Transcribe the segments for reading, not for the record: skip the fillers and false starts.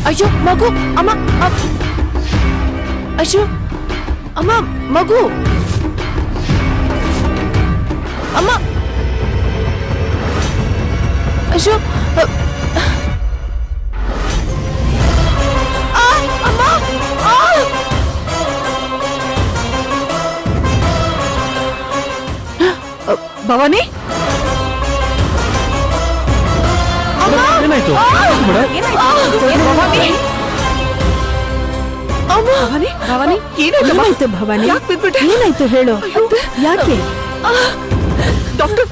ಅಯ್ಯೋ ಮಗು ಅಮ್ಮ ಅಯ್ಯೋ ಅಮ್ಮ ಮಗು ಅಮ್ಮ ಅಯ್ಯೋ ಅಮ್ಮ ಭವಾನಿ ಏನಾಯ್ತು ಏನಾಯ್ತು ಭವಾನಿ ಏನಾಯ್ತು ಹೇಳು ಯಾಕೆ ಡಾಕ್ಟರ್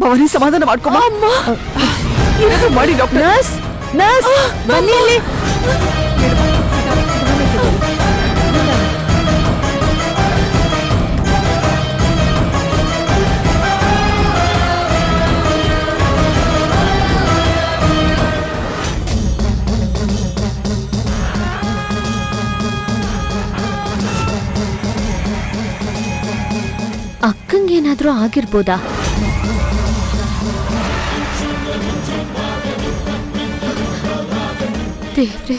ಭವಾನಿ ಸಮಾಧಾನ ಮಾಡ್ಕೊ ಏನಾದ್ರು ಮಾಡಿ ಡಾಕ್ಟರ್ ನರ್ಸ್ ನರ್ಸ್ ಬನ್ನಿ ಇಲ್ಲಿ ಅಕ್ಕಂಗೇನಾದ್ರೂ ಆಗಿರ್ಬೋದಾ? ದೇವ್ರೆ,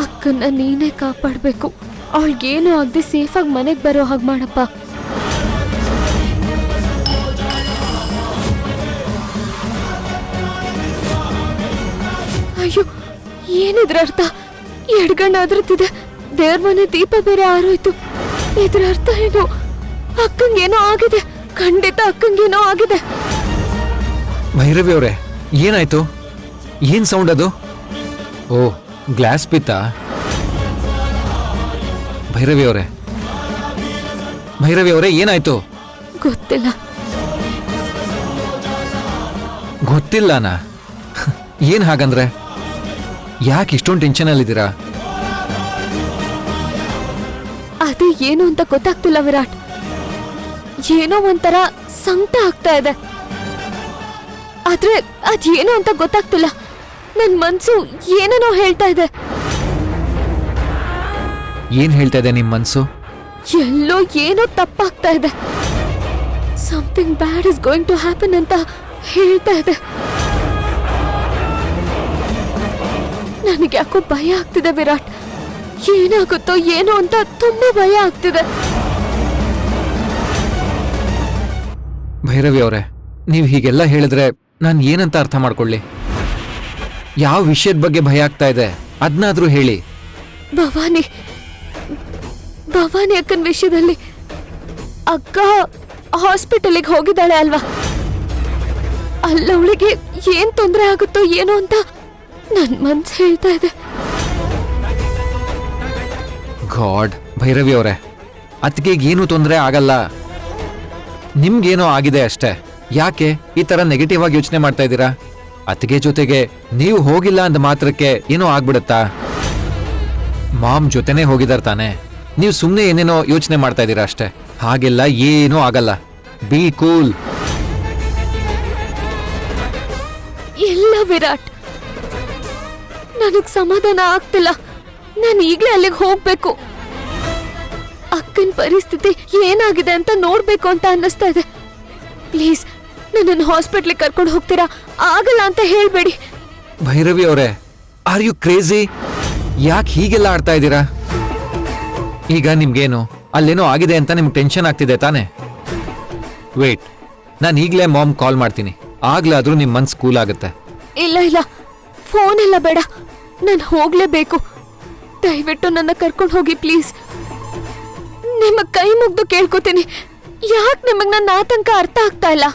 ಅಕ್ಕನ್ನ ನೀನೇ ಕಾಪಾಡ್ಬೇಕು. ಅವಳಿಗೇನು ಆಗದೆ ಸೇಫಾಗಿ ಮನೆಗೆ ಬರೋ ಹಾಗೆ ಮಾಡಪ್ಪ. ಅಯ್ಯೋ, ಏನಿದ್ರ ಅರ್ಥ? ಎಡ್ಗಣ್ಣ ಅದ್ರತ್ತಿದೆ. ದೇವ್ರ ಮನೆ ದೀಪ ಬೇರೆ ಆರೋಯ್ತು. ಇದ್ರ ಅರ್ಥ ಏನು? ಅಕ್ಕಂಗೇನೋ ಆಗಿದೆ. ಖಂಡಿತ ಅಕ್ಕಂಗೇನೋ ಆಗಿದೆ. ಭೈರವಿ ಅವರೇ, ಏನಾಯ್ತು? ಏನ್ ಸೌಂಡ್ ಅದು? ಓ, ಗ್ಲಾಸ್ ಬಿತ್ತಾ? ಭೈರವಿ ಅವರೇ ಏನಾಯ್ತು? ಗೊತ್ತಿಲ್ಲ. ಗೊತ್ತಿಲ್ಲನಾ? ಏನ್ ಹಾಗಂದ್ರೆ? ಯಾಕೆ ಇಷ್ಟೊಂದು ಟೆನ್ಷನ್ ಅಲ್ಲಿದ್ದೀರಾ? ಅದೇ ಏನು ಅಂತ ಗೊತ್ತಾಗ್ತಿಲ್ಲ ವಿರಾಟ್. ಏನೋ ಒಂಥರ ಸಂಕಟ ಆಗ್ತಾ ಇದೆ. ಆದ್ರೆ ಅದೇನು ಅಂತ ಗೊತ್ತಾಗ್ತಿಲ್ಲ. ನನ್ ಮನ್ಸು ಏನೇನೋ ಹೇಳ್ತಾ ಇದೆ. ಏನ್ ಹೇಳ್ತಾ ಇದೆ ನಿಮ್ ಮನ್ಸು? ಎಲ್ಲೋ ಏನೋ ತಪ್ಪಾಗ್ತಾ ಇದೆ. Something bad is going to happen ಅಂತ ಹೇಳ್ತಾ ಇದೆ. ನನಗೆ ಯಾಕೋ ಭಯ ಆಗ್ತಿದೆ ವಿರಾಟ್. ಏನಾಗುತ್ತೋ ಏನೋ ಅಂತ ತುಂಬಾ ಭಯ ಆಗ್ತಿದೆ. ಭೈರವಿ ಅವರೇ, ನೀವು ಹೀಗೆಲ್ಲ ಹೇಳಿದ್ರೆ ನಾನು ಏನಂತ ಅರ್ಥ ಮಾಡ್ಕೊಳ್ಳಿ? ಯಾವ ವಿಷಯದ ಬಗ್ಗೆ ಭಯ ಆಗ್ತಾ ಇದೆ ಅದನ್ನಾದ್ರೂ ಹೇಳಿ. ಭವಾನಿ ಅಕ್ಕನ ವಿಷಯದಲ್ಲಿ. ಅಕ್ಕ ಹಾಸ್ಪಿಟಲಿಗೆ ಹೋಗಿದ್ದಾಳೆ ಅಲ್ವಾ? ಅಲ್ಲವಳಿಗೆ ಏನ್ ತೊಂದರೆ ಆಗುತ್ತೋ ಏನೋ ಅಂತ ನನ್ ಮನ್ಸು ಹೇಳ್ತಾ ಇದೆ. ಗಾಡ್, ಭೈರವಿ ಅವರೇ, ಅತ್ತಿಗೆಗೇನು ತೊಂದರೆ ಆಗಲ್ಲ. ನಿಮ್ಗೇನೋ ಆಗಿದೆ ಅಷ್ಟೇ. ಯಾಕೆ ಈ ತರ ನೆಗೆಟಿವ್ ಆಗಿ ಯೋಚನೆ ಮಾಡ್ತಾ ಇದ್ದೀರಾ? ಅತ್ತಿಗೆ ಜೊತೆಗೆ ನೀವು ಹೋಗಿಲ್ಲ ಅಂದ ಮಾತ್ರಕ್ಕೆ ಏನೋ ಆಗ್ಬಿಡುತ್ತಾ? ಮಾಮ್ ಜೊತೆನೇ ಹೋಗಿದಾರ ತಾನೆ. ನೀವು ಸುಮ್ಮನೆ ಏನೇನೋ ಯೋಚನೆ ಮಾಡ್ತಾ ಇದ್ದೀರಾ ಅಷ್ಟೇ. ಹಾಗೆಲ್ಲ ಏನೂ ಆಗಲ್ಲ. B cool. ಇಲ್ಲ ವಿರಾಟ್, ನನಗ್ ಸಮಾಧಾನ ಆಗ್ತಿಲ್ಲ. ನಾನು ಈಗಲೇ ಅಲ್ಲಿಗೆ ಹೋಗ್ಬೇಕು. ಅಕ್ಕನ ಪರಿಸ್ಥಿತಿ ಏನಾಗಿದೆ ಅಂತ ನೋಡ್ಬೇಕು ಅಂತ ಅನ್ನಿಸ್ತಾ ಇದೆ. ಪ್ಲೀಸ್ ನನ್ನನ್ನು ಹಾಸ್ಪಿಟ್ಲಿಗೆ ಕರ್ಕೊಂಡು ಹೋಗ್ತೀರಾ? ಆಗಲ್ಲ ಅಂತ ಹೇಳ್ಬೇಡಿ. ಭೈರವಿ ಅವರೇ, ಆರ್ ಯು ಕ್ರೇಜಿ? ಯಾಕೆ ಹೀಗೆಲ್ಲ ಆಡ್ತಾ ಇದ್ದೀರಾ? ಈಗ ನಿಮ್ಗೇನು ಅಲ್ಲೇನೋ ಆಗಿದೆ ಅಂತ ನಿಮ್ಗೆ ಟೆನ್ಷನ್ ಆಗ್ತಿದೆ ತಾನೆ? ವೇಟ್, ನಾನು ಈಗಲೇ ಮಾಮ್ ಕಾಲ್ ಮಾಡ್ತೀನಿ. ಆಗ್ಲಾದ್ರೂ ನಿಮ್ ಮನ್ಸು ಕೂಲ್ ಆಗುತ್ತೆ. ಇಲ್ಲ, ಫೋನ್ ಎಲ್ಲ ಬೇಡ. ನಾನು ಹೋಗ್ಲೇಬೇಕು. ದಯವಿಟ್ಟು ನನ್ನ ಕರ್ಕೊಂಡು ಹೋಗಿ ಪ್ಲೀಸ್. ನಿಮ್ಮ ಕೈ ಮುಗ್ದು ಕೇಳ್ಕೊತೀನಿ. ಯಾಕೆ ನಿಮಗ್ ನನ್ನ ಆತಂಕ ಅರ್ಥ ಆಗ್ತಾ ಇಲ್ಲ?